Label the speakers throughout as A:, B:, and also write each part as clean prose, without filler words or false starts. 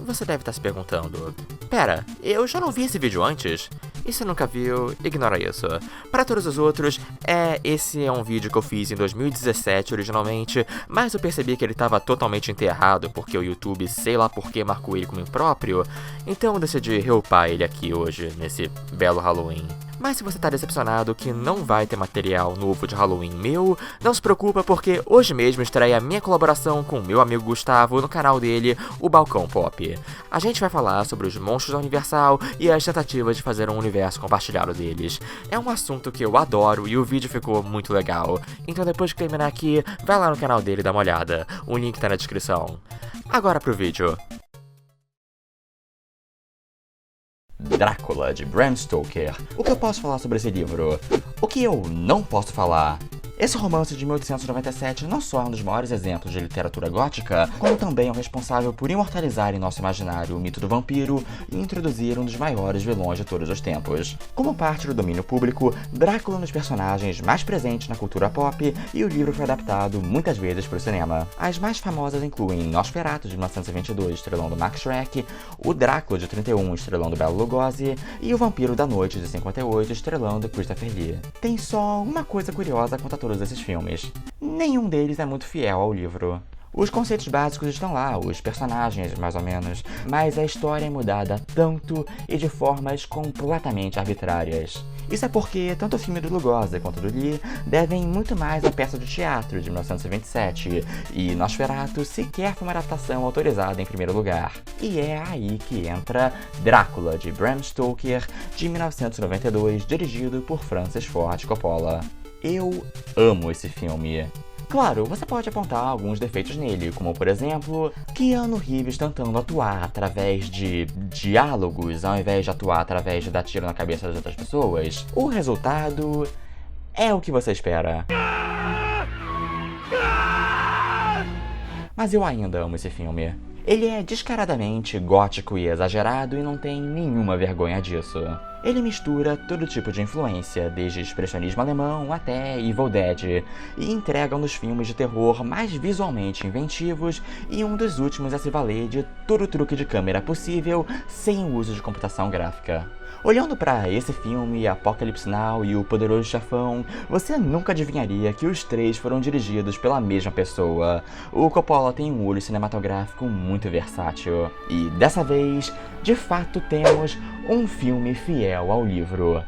A: Você deve estar se perguntando, pera, eu já não vi esse vídeo antes? E se nunca viu, ignora isso. Para todos os outros, esse é um vídeo que eu fiz em 2017 originalmente, mas eu percebi que ele estava totalmente enterrado porque o YouTube, sei lá por que, marcou ele como impróprio, então eu decidi reupar ele aqui hoje, nesse belo Halloween. Mas se você tá decepcionado que não vai ter material novo de Halloween meu, não se preocupa porque hoje mesmo estreia a minha colaboração com o meu amigo Gustavo no canal dele, o Balcão Pop. A gente vai falar sobre os monstros da Universal e as tentativas de fazer um universo compartilhado deles. É um assunto que eu adoro e o vídeo ficou muito legal, então depois que terminar aqui, vai lá no canal dele e dá uma olhada, o link tá na descrição. Agora pro vídeo.
B: Drácula, de Bram Stoker. O que eu posso falar sobre esse livro? O que eu não posso falar? Esse romance de 1897 não só é um dos maiores exemplos de literatura gótica, como também é o responsável por imortalizar em nosso imaginário o mito do vampiro e introduzir um dos maiores vilões de todos os tempos. Como parte do domínio público, Drácula é um dos personagens mais presentes na cultura pop e o livro foi adaptado muitas vezes para o cinema. As mais famosas incluem Nosferatu, de 1922, estrelando Max Schreck, o Drácula, de 31, estrelando Bela Lugosi, e o Vampiro da Noite, de 58, estrelando Christopher Lee. Tem só uma coisa curiosa quanto a todos esses filmes. Nenhum deles é muito fiel ao livro. Os conceitos básicos estão lá, os personagens, mais ou menos, mas a história é mudada tanto e de formas completamente arbitrárias. Isso é porque tanto o filme do Lugosi quanto do Lee devem muito mais à peça de teatro de 1927, e Nosferatu sequer foi uma adaptação autorizada em primeiro lugar. E é aí que entra Drácula, de Bram Stoker, de 1992, dirigido por Francis Ford Coppola. Eu amo esse filme. Claro, você pode apontar alguns defeitos nele, como por exemplo, Keanu Reeves tentando atuar através de diálogos ao invés de atuar através de dar tiro na cabeça das outras pessoas. O resultado é o que você espera. Mas eu ainda amo esse filme. Ele é descaradamente gótico e exagerado e não tem nenhuma vergonha disso. Ele mistura todo tipo de influência, desde expressionismo alemão até Evil Dead, e entrega um dos filmes de terror mais visualmente inventivos e um dos últimos a se valer de todo o truque de câmera possível sem o uso de computação gráfica. Olhando para esse filme, Apocalipse Now e O Poderoso Chefão, você nunca adivinharia que os três foram dirigidos pela mesma pessoa. O Coppola tem um olho cinematográfico muito versátil. E dessa vez, de fato temos um filme fiel ao livro.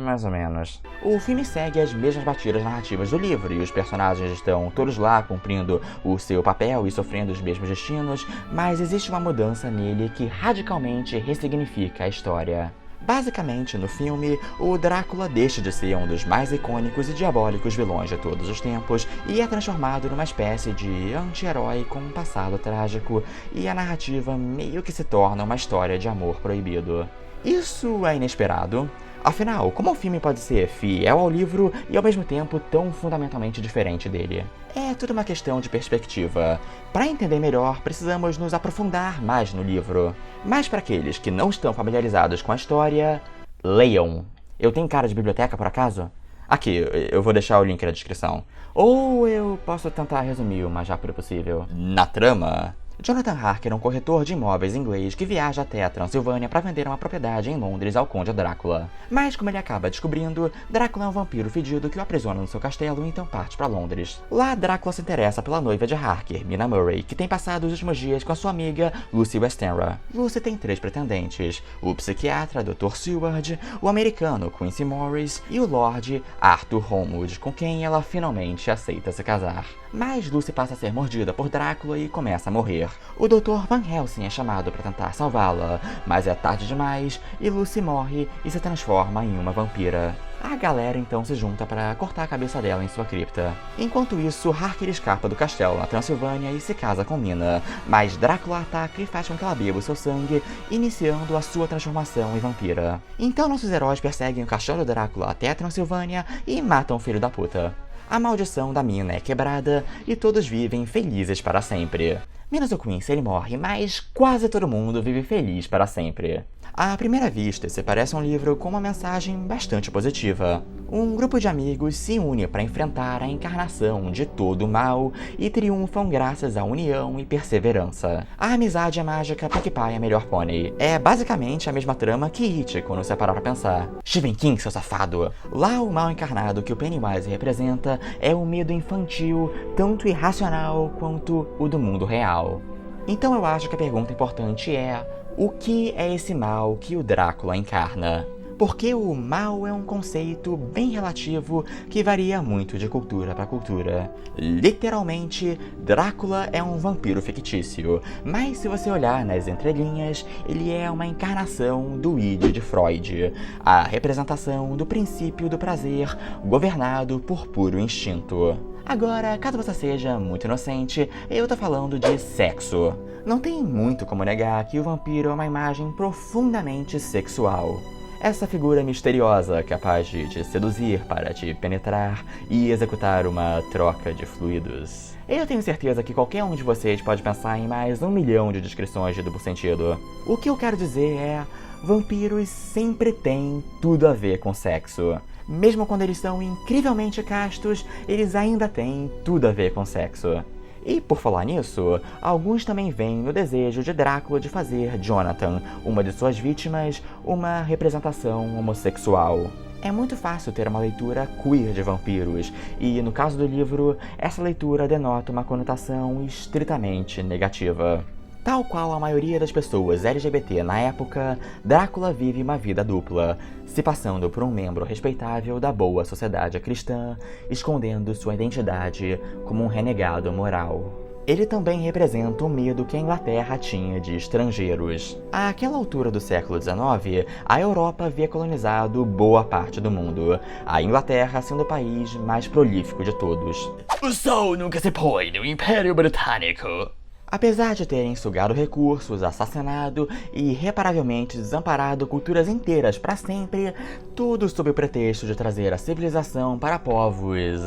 B: Mais ou menos. O filme segue as mesmas batidas narrativas do livro e os personagens estão todos lá cumprindo o seu papel e sofrendo os mesmos destinos, mas existe uma mudança nele que radicalmente ressignifica a história. Basicamente, no filme, o Drácula deixa de ser um dos mais icônicos e diabólicos vilões de todos os tempos e é transformado numa espécie de anti-herói com um passado trágico, e a narrativa meio que se torna uma história de amor proibido. Isso é inesperado. Afinal, como um filme pode ser fiel ao livro e ao mesmo tempo tão fundamentalmente diferente dele? É tudo uma questão de perspectiva. Para entender melhor, precisamos nos aprofundar mais no livro. Mas para aqueles que não estão familiarizados com a história, leiam. Eu tenho cara de biblioteca, por acaso? Aqui, eu vou deixar o link na descrição. Ou eu posso tentar resumir o mais rápido possível. Na trama, Jonathan Harker é um corretor de imóveis inglês que viaja até a Transilvânia para vender uma propriedade em Londres ao Conde Drácula. Mas, como ele acaba descobrindo, Drácula é um vampiro fedido que o aprisiona no seu castelo e então parte para Londres. Lá, Drácula se interessa pela noiva de Harker, Mina Murray, que tem passado os últimos dias com a sua amiga Lucy Westenra. Lucy tem 3 pretendentes: o psiquiatra Dr. Seward, o americano Quincy Morris e o Lord Arthur Holmwood, com quem ela finalmente aceita se casar. Mas Lucy passa a ser mordida por Drácula e começa a morrer. O Dr. Van Helsing é chamado para tentar salvá-la, mas é tarde demais e Lucy morre e se transforma em uma vampira. A galera então se junta para cortar a cabeça dela em sua cripta. Enquanto isso, Harker escapa do castelo na Transilvânia e se casa com Mina, mas Drácula ataca e faz com que ela beba o seu sangue, iniciando a sua transformação em vampira. Então nossos heróis perseguem o castelo de Drácula até a Transilvânia e matam o filho da puta. A maldição da Mina é quebrada e todos vivem felizes para sempre. Menos o Quincy, ele morre, mas quase todo mundo vive feliz para sempre. À primeira vista, esse parece um livro com uma mensagem bastante positiva. Um grupo de amigos se une para enfrentar a encarnação de todo o mal e triunfam graças à união e perseverança. A amizade é mágica, PewDiePie é melhor pônei. É basicamente a mesma trama que It, quando você parar pra pensar. Stephen King, seu safado! Lá, o mal encarnado que o Pennywise representa é um medo infantil, tanto irracional quanto o do mundo real. Então eu acho que a pergunta importante é: o que é esse mal que o Drácula encarna? Porque o mal é um conceito bem relativo que varia muito de cultura para cultura. Literalmente, Drácula é um vampiro fictício, mas se você olhar nas entrelinhas, ele é uma encarnação do id de Freud, a representação do princípio do prazer governado por puro instinto. Agora, caso você seja muito inocente, eu tô falando de sexo. Não tem muito como negar que o vampiro é uma imagem profundamente sexual. Essa figura misteriosa capaz de te seduzir para te penetrar e executar uma troca de fluidos. Eu tenho certeza que qualquer um de vocês pode pensar em mais 1 milhão de descrições de duplo sentido. O que eu quero dizer é: vampiros sempre têm tudo a ver com sexo. Mesmo quando eles são incrivelmente castos, eles ainda têm tudo a ver com sexo. E por falar nisso, alguns também veem no desejo de Drácula de fazer Jonathan, uma de suas vítimas, uma representação homossexual. É muito fácil ter uma leitura queer de vampiros, e no caso do livro, essa leitura denota uma conotação estritamente negativa. Tal qual a maioria das pessoas LGBT na época, Drácula vive uma vida dupla, se passando por um membro respeitável da boa sociedade cristã, escondendo sua identidade como um renegado moral. Ele também representa o medo que a Inglaterra tinha de estrangeiros. Àquela altura do século XIX, a Europa havia colonizado boa parte do mundo, a Inglaterra sendo o país mais prolífico de todos. O sol nunca se põe no Império Britânico! Apesar de terem sugado recursos, assassinado e irreparavelmente desamparado culturas inteiras para sempre, tudo sob o pretexto de trazer a civilização para povos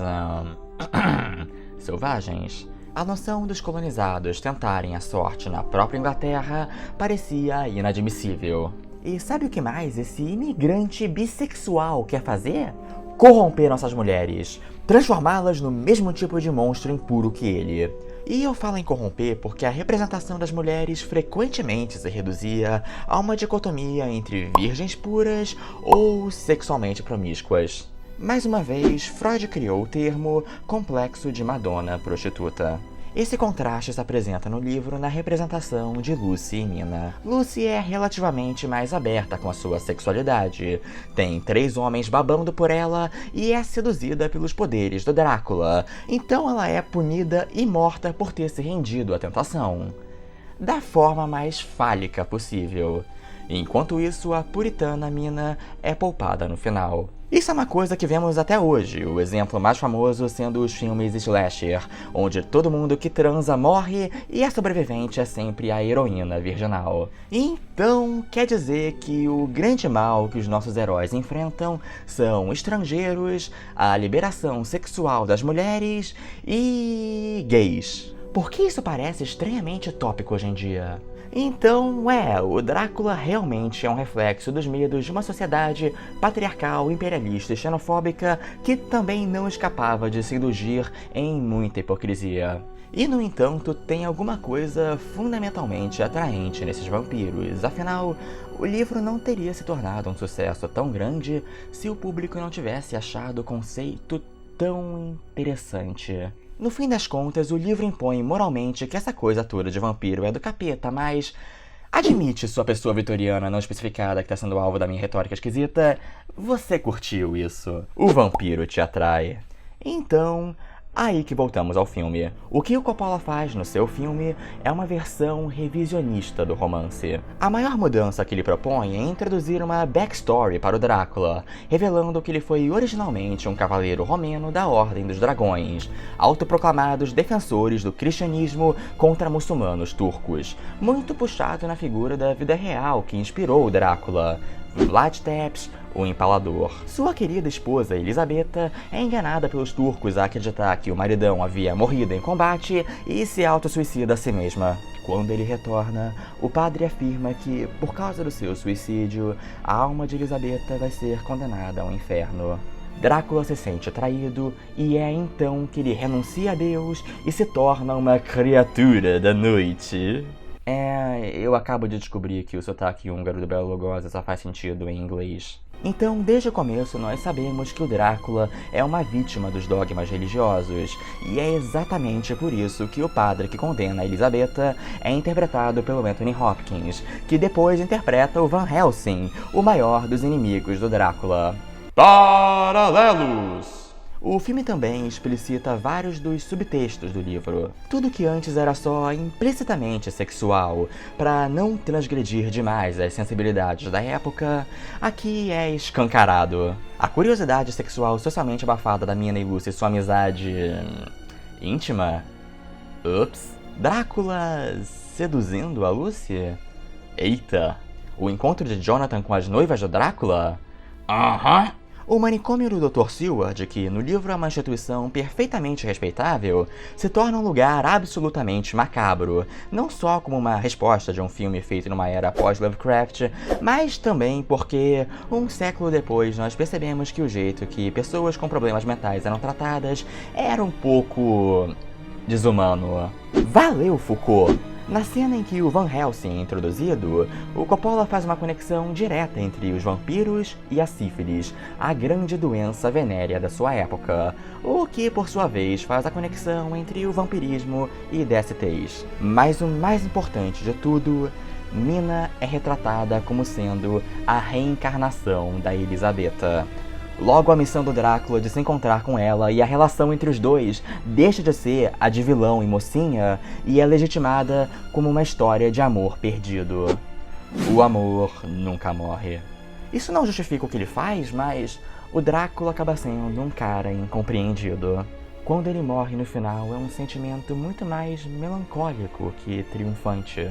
B: selvagens. A noção dos colonizados tentarem a sorte na própria Inglaterra parecia inadmissível. E sabe o que mais esse imigrante bissexual quer fazer? Corromper nossas mulheres, transformá-las no mesmo tipo de monstro impuro que ele. E eu falo em corromper porque a representação das mulheres frequentemente se reduzia a uma dicotomia entre virgens puras ou sexualmente promíscuas. Mais uma vez, Freud criou o termo complexo de Madonna prostituta. Esse contraste se apresenta no livro na representação de Lucy e Nina. Lucy é relativamente mais aberta com a sua sexualidade, tem 3 homens babando por ela e é seduzida pelos poderes do Drácula, então ela é punida e morta por ter se rendido à tentação, da forma mais fálica possível. Enquanto isso, a puritana Mina é poupada no final. Isso é uma coisa que vemos até hoje, o exemplo mais famoso sendo os filmes slasher, onde todo mundo que transa morre e a sobrevivente é sempre a heroína virginal. Então, quer dizer que o grande mal que os nossos heróis enfrentam são estrangeiros, a liberação sexual das mulheres e gays. Por que isso parece estranhamente tópico hoje em dia? Então, o Drácula realmente é um reflexo dos medos de uma sociedade patriarcal, imperialista e xenofóbica que também não escapava de se indulgir em muita hipocrisia. E, no entanto, tem alguma coisa fundamentalmente atraente nesses vampiros, afinal, o livro não teria se tornado um sucesso tão grande se o público não tivesse achado o conceito tão interessante. No fim das contas, o livro impõe moralmente que essa coisa toda de vampiro é do capeta, mas admite sua pessoa vitoriana não especificada que tá sendo alvo da minha retórica esquisita, você curtiu isso. O vampiro te atrai. Então, aí que voltamos ao filme. O que o Coppola faz no seu filme é uma versão revisionista do romance. A maior mudança que ele propõe é introduzir uma backstory para o Drácula, revelando que ele foi originalmente um cavaleiro romeno da Ordem dos Dragões, autoproclamados defensores do cristianismo contra muçulmanos turcos, muito puxado na figura da vida real que inspirou o Drácula. Vlad Tepes, o Empalador. Sua querida esposa, Elisabetta, é enganada pelos turcos a acreditar que o maridão havia morrido em combate e se autossuicida a si mesma. Quando ele retorna, o padre afirma que, por causa do seu suicídio, a alma de Elisabetta vai ser condenada ao inferno. Drácula se sente traído e é então que ele renuncia a Deus e se torna uma criatura da noite. Eu acabo de descobrir que o sotaque húngaro do Bela Lugosi só faz sentido em inglês. Então, desde o começo, nós sabemos que o Drácula é uma vítima dos dogmas religiosos, e é exatamente por isso que o padre que condena a Elisabetta é interpretado pelo Anthony Hopkins, que depois interpreta o Van Helsing, o maior dos inimigos do Drácula. Paralelos! O filme também explicita vários dos subtextos do livro. Tudo que antes era só implicitamente sexual, para não transgredir demais as sensibilidades da época, aqui é escancarado. A curiosidade sexual socialmente abafada da Mina e Lucy e sua amizade... íntima? Ups. Drácula seduzindo a Lucy? Eita. O encontro de Jonathan com as noivas do Drácula? Aham. O manicômio do Dr. Seward, que no livro é uma instituição perfeitamente respeitável, se torna um lugar absolutamente macabro, não só como uma resposta de um filme feito numa era pós-Lovecraft, mas também porque, um século depois, nós percebemos que o jeito que pessoas com problemas mentais eram tratadas era um pouco... desumano. Valeu, Foucault! Na cena em que o Van Helsing é introduzido, o Coppola faz uma conexão direta entre os vampiros e a sífilis, a grande doença venérea da sua época, o que, por sua vez, faz a conexão entre o vampirismo e DSTs. Mas o mais importante de tudo, Mina é retratada como sendo a reencarnação da Elisabetta. Logo, a missão do Drácula de se encontrar com ela e a relação entre os dois deixa de ser a de vilão e mocinha e é legitimada como uma história de amor perdido. O amor nunca morre. Isso não justifica o que ele faz, mas o Drácula acaba sendo um cara incompreendido. Quando ele morre no final, é um sentimento muito mais melancólico que triunfante.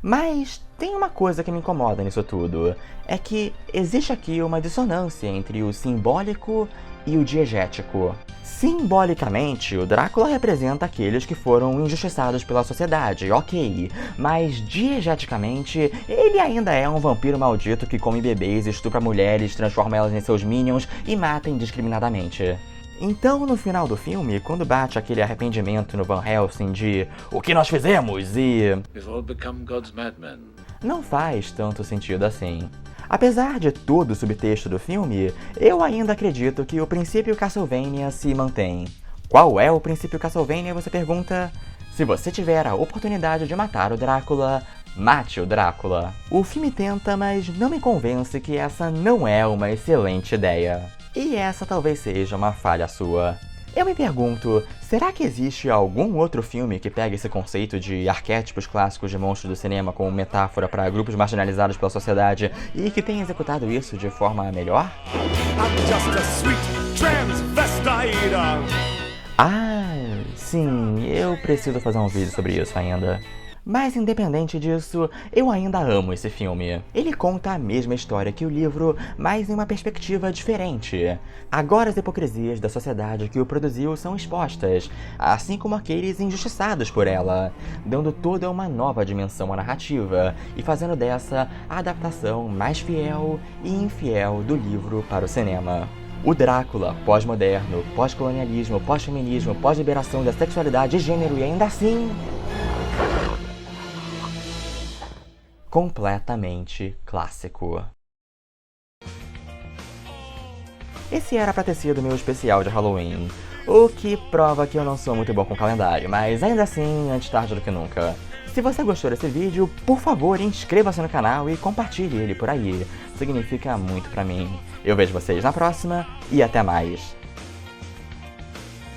B: Mas tem uma coisa que me incomoda nisso tudo, é que existe aqui uma dissonância entre o simbólico e o diegético. Simbolicamente, o Drácula representa aqueles que foram injustiçados pela sociedade, ok, mas diegeticamente, ele ainda é um vampiro maldito que come bebês, estupra mulheres, transforma elas em seus minions e mata indiscriminadamente. Então, no final do filme, quando bate aquele arrependimento no Van Helsing de "o que nós fizemos?" e
C: We've all become God's madmen.
B: não faz tanto sentido assim. Apesar de todo o subtexto do filme, eu ainda acredito que o princípio Castlevania se mantém. Qual é o princípio Castlevania, você pergunta? Se você tiver a oportunidade de matar o Drácula, mate o Drácula. O filme tenta, mas não me convence que essa não é uma excelente ideia. E essa talvez seja uma falha sua. Eu me pergunto, será que existe algum outro filme que pegue esse conceito de arquétipos clássicos de monstros do cinema como metáfora para grupos marginalizados pela sociedade e que tenha executado isso de forma melhor?
D: I'm just a sweet transvestite.
B: Ah, sim, eu preciso fazer um vídeo sobre isso ainda. Mas independente disso, eu ainda amo esse filme. Ele conta a mesma história que o livro, mas em uma perspectiva diferente. Agora as hipocrisias da sociedade que o produziu são expostas, assim como aqueles injustiçados por ela, dando toda uma nova dimensão à narrativa e fazendo dessa a adaptação mais fiel e infiel do livro para o cinema. O Drácula, pós-moderno, pós-colonialismo, pós-feminismo, pós-liberação da sexualidade e gênero e ainda assim... completamente clássico. Esse era pra ter sido meu especial de Halloween, o que prova que eu não sou muito bom com calendário, mas ainda assim, antes tarde do que nunca. Se você gostou desse vídeo, por favor, inscreva-se no canal e compartilhe ele por aí. Significa muito pra mim. Eu vejo vocês na próxima e até mais.